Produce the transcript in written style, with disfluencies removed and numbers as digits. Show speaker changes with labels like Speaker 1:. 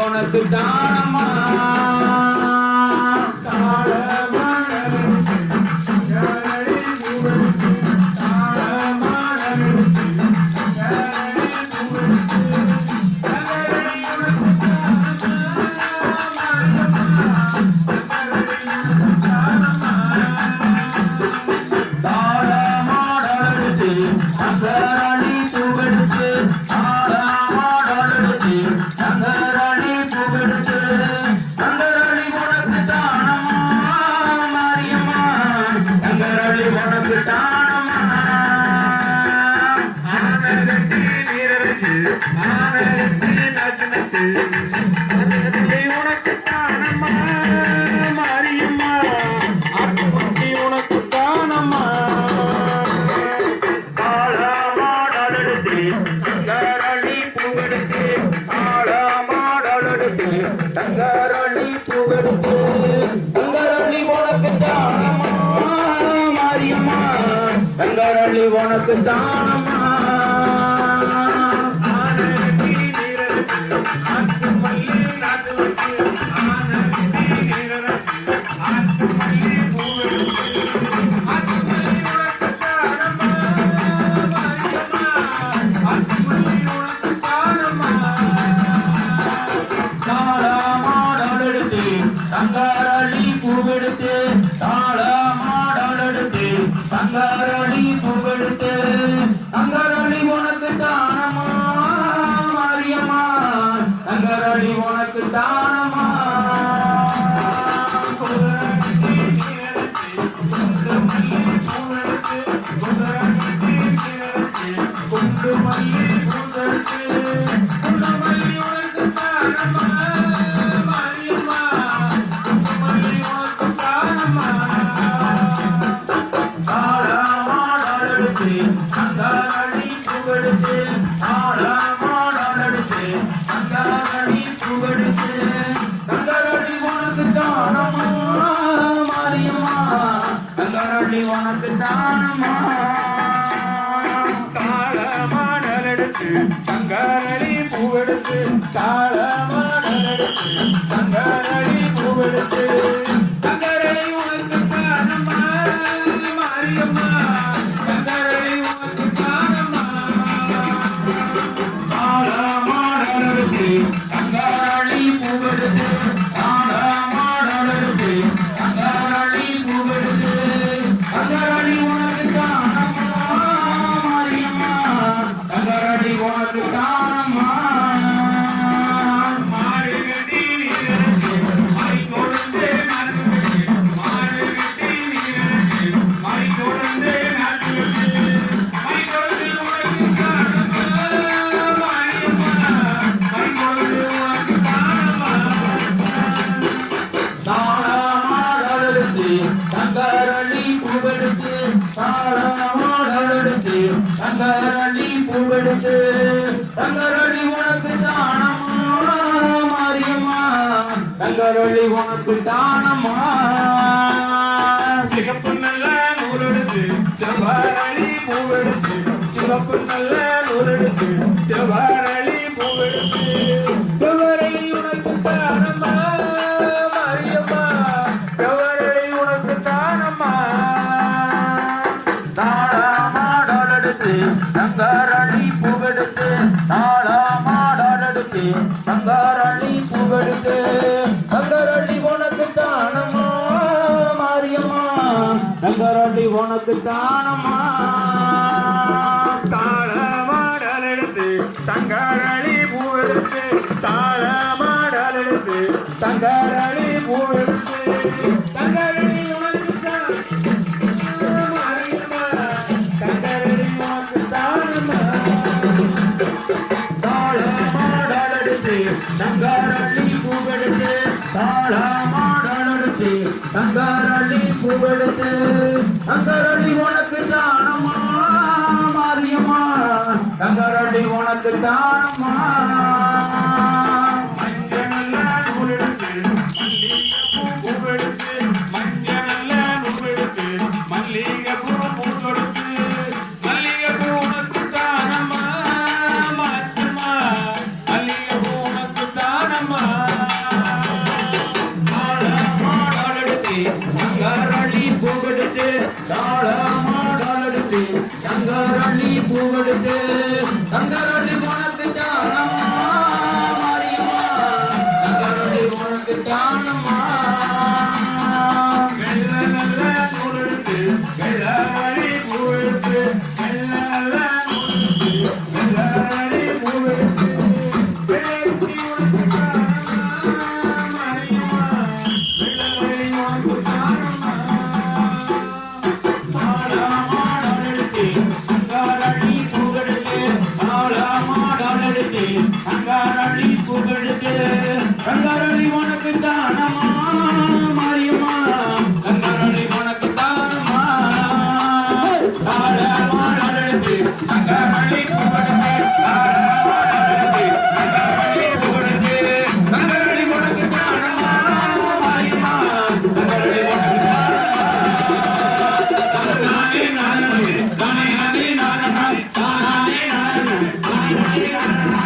Speaker 1: உனக்கு தானமா உனக்கு தானமா தங்கரளி பூவெடுத்து தாளமாடெடுத்து தங்கரளி பூவெடுத்து தங்கரளி உனக்கு தானமா மாரியம்மா தங்கரளி உனக்கு தானமா உனக்கு தானமா தாளமாடெடுத்து தங்கரளி பூவெடுத்து தாளமாடெடுத்து தங்கரளி பூவெடுத்து தங்கரளி உனக்கு தானமா மாரியம்மா தங்கரளி உனக்கு தானமா தாளமாடெடுத்து தங்கரளி பூவெடுத்து தாளமாடெடுத்து தங்கரளி பூவெடுத்து தங்கரளி உனக்கு தானமா மாரியம்மா தங்கரளி உனக்கு தானமா மாரியடி பூவெடுத்து தங்கரளி உனக்கு தானம்மா மாரியம்மா தங்கரளி உனக்கு தானம்மா
Speaker 2: சிகப்பு நல்ல நூலெடுத்து செவ்வாழி பூவெடுத்து சிவப்பு நல்ல நூலெடுத்து செவ்வாழி பூவெடுத்து செவ்வரளி உனக்கு தானம்மா மாரியம்மா செவ்வரளி உனக்கு தானம்மா
Speaker 1: தாளமாடலெடுத்து தங்கரளி பூவெடுத்து தாளமாடலெடுத்து தங்கரளி பூவெடுத்து தங்கரளி உனக்கு தானம்மா மாரியம்மா தங்கரளி உனக்கு தானம்மா
Speaker 2: தாளமாடலெடுத்து தங்கரளி பூவெடுத்து தாளமாடலெடுத்து தங்கரளி பூவெடுத்து தங்கரளி உனக்கு தானம்மா தங்கரளி உனக்கு தானம்மா
Speaker 1: தாளமாடலெடுத்து தங்கரளி பூவெடுத்து தாளமாடலெடுத்து தங்கரளி பூவெடுத்து தங்கரளி உனக்கு தானம்மா மாரியம்மா தங்கரளி உனக்கு தானம்மா
Speaker 2: மஞ்சள் நல்ல நூலெடுத்து பூவெடுத்து மஞ்சள் நல்ல நூலெடுத்து மல்லிகைப்பூ பூவெடுத்து மல்லிகைப்பூ உனக்கு தானம்மா மாற்றம்மா மல்லிகைப்பூ உனக்கு தானம்மா
Speaker 1: தாளமாடலெடுத்து தங்கரளி பூவெடுத்து தாளமாடலெடுத்து தங்கரளி பூவெடுத்து தங்கரளி உனக்கு தானம்மா மாரியம்மா தங்கரளி உனக்கு தானம்மா
Speaker 2: வெள்ள நல்ல நூலெடுத்து வெள்ளரி பூவெடுத்து வெள்ள நல்ல நூலெடுத்து வெள்ளரி பூவெடுத்து வெள்ளரி உனக்கு தானம்மா மாரியம்மா வெள்ளரி உனக்கு தானம்மா
Speaker 1: தாளமாடலெடுத்து தங்கரளி பூவெடுத்து தாளமாடலெடுத்து தங்கரளி பூவெடுத்து தங்கரளி உனக்கு தானம்மா மாரியம்மா தங்கரளி உனக்கு தானம்மா தாளமாடலெடுத்து தங்கரளி பூவெடுத்து தாளமாடலெடுத்து தங்கரளி பூவெடுத்து தங்கரளி உனக்கு தானம்மா மாரியம்மா தங்கரளி உனக்கு
Speaker 2: நானே நானே நானே நானே நானே
Speaker 1: தானம்மா